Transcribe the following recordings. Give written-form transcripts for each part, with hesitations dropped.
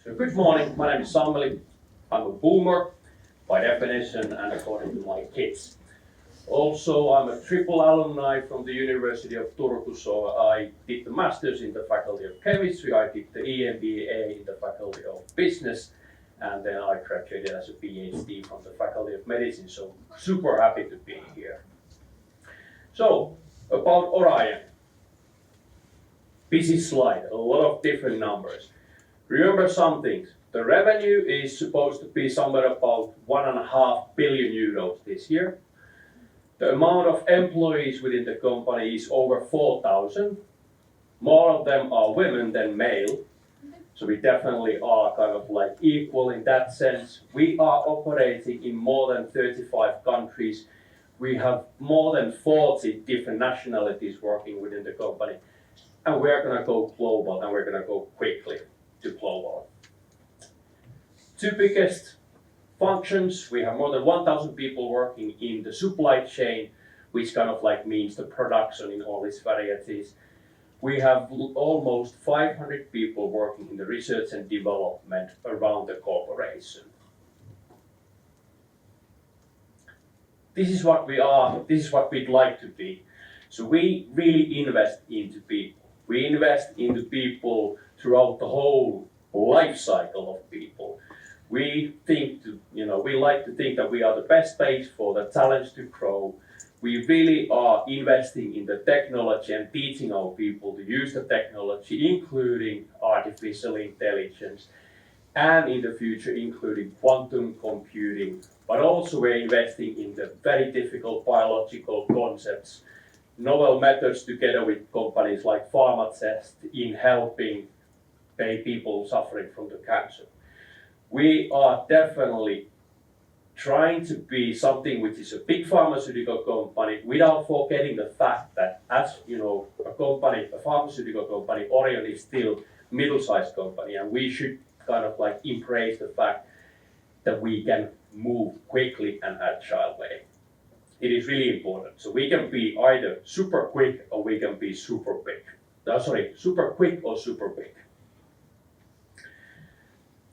So good morning, my name is Sammeli. I'm a boomer by definition and according to my kids. Also, I'm a triple alumni from the University of Turku, so I did the Masters in the Faculty of Chemistry, I did the EMBA in the Faculty of Business, and then I graduated as a PhD from the Faculty of Medicine, so super happy to be here. So, about Orion. Busy slide, a lot of different numbers. Remember some things. The revenue is supposed to be somewhere about 1.5 billion euros this year. The amount of employees within the company is over 4,000. More of them are women than male. So we definitely are kind of like equal in that sense. We are operating in more than 35 countries. We have more than 40 different nationalities working within the company. And we're going to go global, and we're going to go quickly to global. Two biggest functions, we have more than 1,000 people working in the supply chain, which kind of like means the production in all its varieties. We have almost 500 people working in the research and development around the corporation. This is what we are, this is what we'd like to be. So we really invest into people. We invest into people throughout the whole life cycle of people. We like to think that we are the best place for the talents to grow. We really are investing in the technology and teaching our people to use the technology, including artificial intelligence, and in the future, including quantum computing. But also we're investing in the very difficult biological concepts, novel methods together with companies like PharmaTest in helping people suffering from the cancer. We are definitely trying to be something which is a big pharmaceutical company without forgetting the fact that as you know, a pharmaceutical company, Orion is still a middle-sized company, and we should kind of like embrace the fact that we can move quickly and agile way. It is really important. So we can be either super quick or we can be super big. Super quick or super big.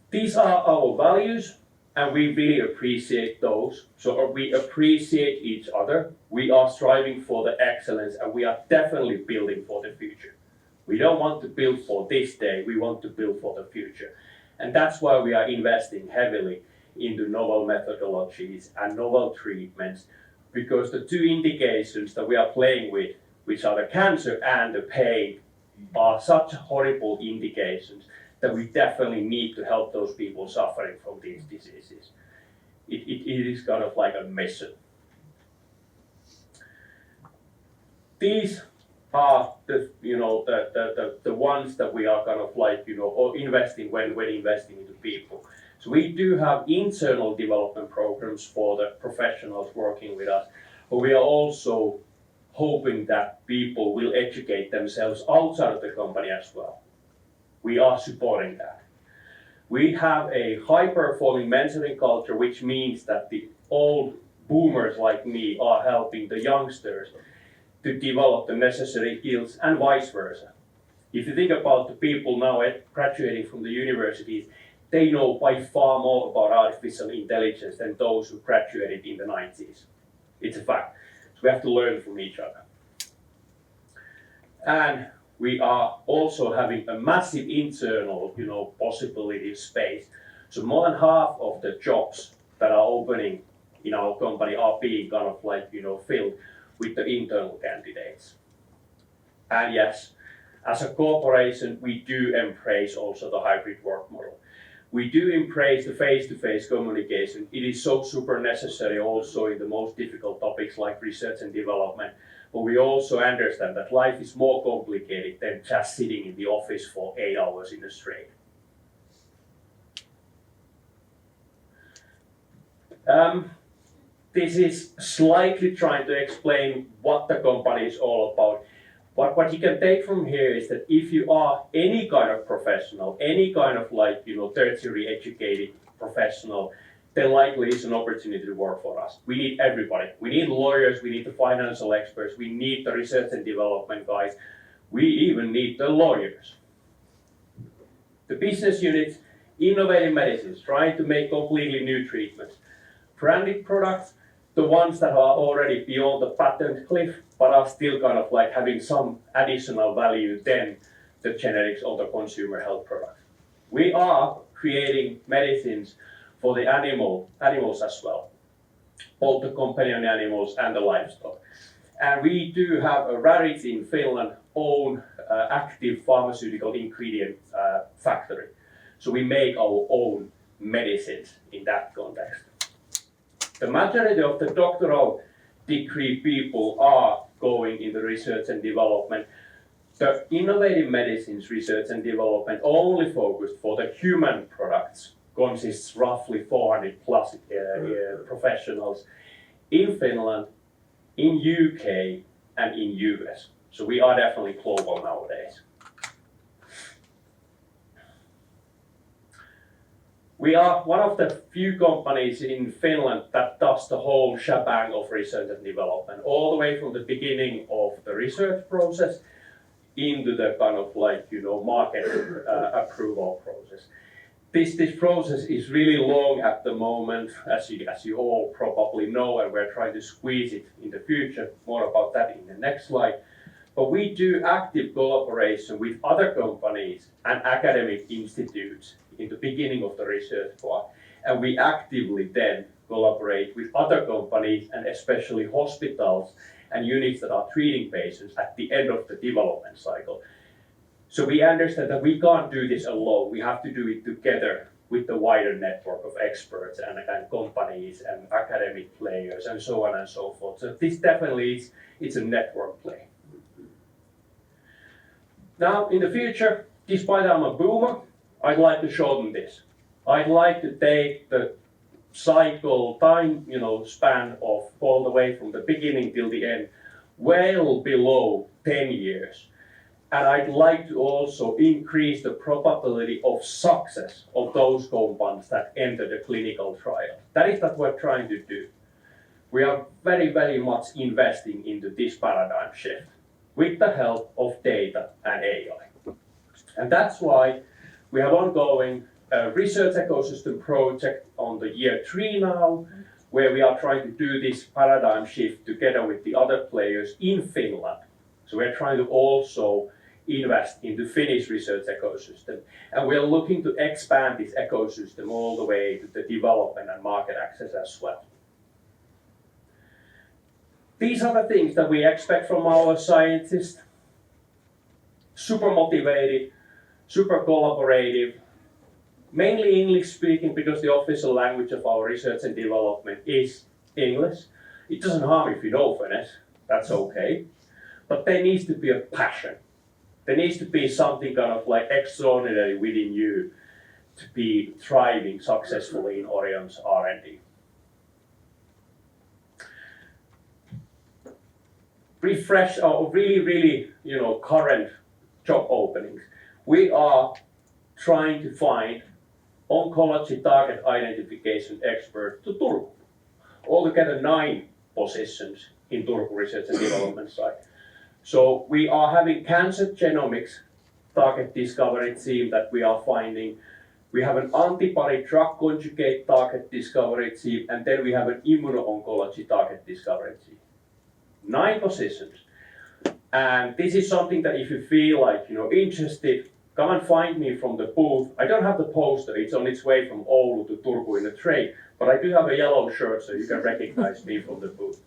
These are our values, and we really appreciate those. So we appreciate each other. We are striving for the excellence, and we are definitely building for the future. We don't want to build for this day, we want to build for the future. And that's why we are investing heavily into novel methodologies and novel treatments, because the two indications that we are playing with, which are the cancer and the pain, are such horrible indications that we definitely need to help those people suffering from these diseases. It is kind of like a mission. These are the ones that we are kind of like or investing when investing into people. So we do have internal development programs for the professionals working with us, but we are also hoping that people will educate themselves outside of the company as well. We are supporting that. We have a high-performing mentoring culture, which means that the old boomers like me are helping the youngsters to develop the necessary skills and vice versa. If you think about the people now graduating from the universities, they know by far more about artificial intelligence than those who graduated in the 90s. It's a fact. So we have to learn from each other. And we are also having a massive internal, possibility space. So more than half of the jobs that are opening in our company are being kind of like, filled with the internal candidates. And yes, as a corporation, we do embrace also the hybrid work model. We do embrace the face-to-face communication. It is so super necessary also in the most difficult topics like research and development. But we also understand that life is more complicated than just sitting in the office for 8 hours in a straight. This is slightly trying to explain what the company is all about. What you can take from here is that if you are any kind of professional, any kind of tertiary educated professional, then likely is an opportunity to work for us. We need everybody. We need lawyers, we need the financial experts, we need the research and development guys, we even need the lawyers. The business units Innovative medicines, trying to make completely new treatments. Branded products, the ones that are already beyond the patent cliff, but are still kind of like having some additional value than the generics or the consumer health products. We are creating medicines for the animals as well, both the companion animals and the livestock. And we do have a rarity in Finland own active pharmaceutical ingredient factory. So we make our own medicines in that context. The majority of the doctoral degree people are going in the research and development. The innovative medicines research and development only focused for the human products consists roughly 400 plus professionals in Finland, in UK and in US. So we are definitely global nowadays. We are one of the few companies in Finland that does the whole shebang of research and development, all the way from the beginning of the research process into the kind of like, market approval process. This process is really long at the moment, as you all probably know, and we're trying to squeeze it in the future. More about that in the next slide. But we do active collaboration with other companies and academic institutes in the beginning of the research part. And we actively then collaborate with other companies and especially hospitals and units that are treating patients at the end of the development cycle. So we understand that we can't do this alone. We have to do it together with the wider network of experts and companies and academic players and so on and so forth. So this definitely it's a network play. Now, in the future, despite I'm a boomer, I'd like to shorten this. I'd like to take the cycle time, span of all the way from the beginning till the end, well below 10 years. And I'd like to also increase the probability of success of those compounds that enter the clinical trial. That is what we're trying to do. We are very, very much investing into this paradigm shift with the help of data and AI. And that's why we have ongoing research ecosystem project on the year 3 now, where we are trying to do this paradigm shift together with the other players in Finland. So we're trying to also invest into Finnish research ecosystem. And we're looking to expand this ecosystem all the way to the development and market access as well. These are the things that we expect from our scientists. Super motivated, super collaborative, mainly English speaking because the official language of our research and development is English. It doesn't harm if you know Finnish, that's okay. But there needs to be a passion. There needs to be something kind of like extraordinary within you to be thriving successfully in Orion's R&D. Refresh our really, current job openings. We are trying to find oncology target identification expert to Turku. Altogether 9 positions in Turku research and development side. So we are having cancer genomics target discovery team that we are finding. We have an antibody drug conjugate target discovery team, and then we have an immuno-oncology target discovery team. 9 positions. And this is something that if you feel like, interested, come and find me from the booth. I don't have the poster, it's on its way from Oulu to Turku in a train, but I do have a yellow shirt so you can recognize me from the booth.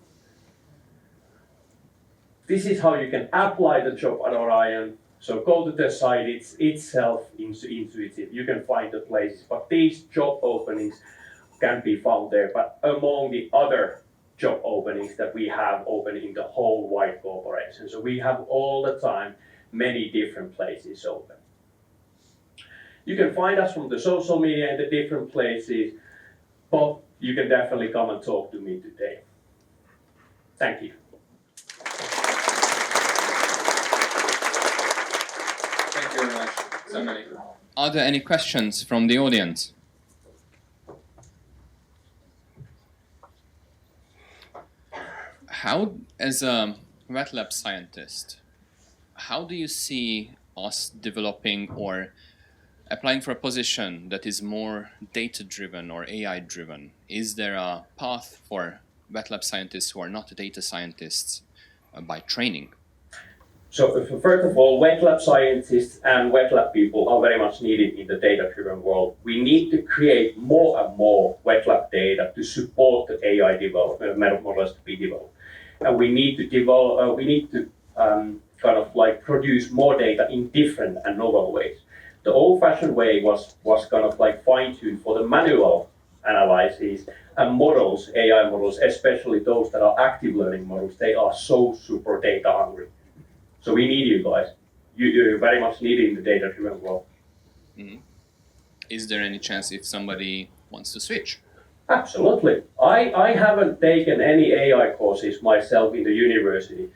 This is how you can apply the job at Orion. So go to the site, it's itself intuitive. You can find the places, but these job openings can be found there. But among the other job openings that we have open in the whole wide corporation. So we have all the time many different places open. You can find us from the social media in the different places, but you can definitely come and talk to me today. Thank you. Thank you very much, Sammeli. Are there any questions from the audience? How, as a wet lab scientist, how do you see us developing or applying for a position that is more data-driven or AI-driven, is there a path for wet lab scientists who are not data scientists by training? So first of all, wet lab scientists and wet lab people are very much needed in the data-driven world. We need to create more and more wet lab data to support the AI development, models to be developed. And we need to develop, kind of like produce more data in different and novel ways. The old-fashioned way was kind of like fine-tuned for the manual analysis and models, AI models, especially those that are active learning models. They are so super data hungry. So we need you guys. You're very much needed in the data-driven world. Mm-hmm. Is there any chance if somebody wants to switch? Absolutely. I haven't taken any AI courses myself in the university.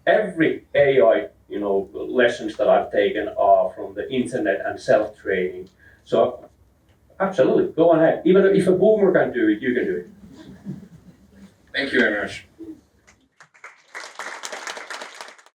Every AI, lessons that I've taken are from the internet and self-training. So absolutely, go ahead. Even if a boomer can do it, you can do it. Thank you very much.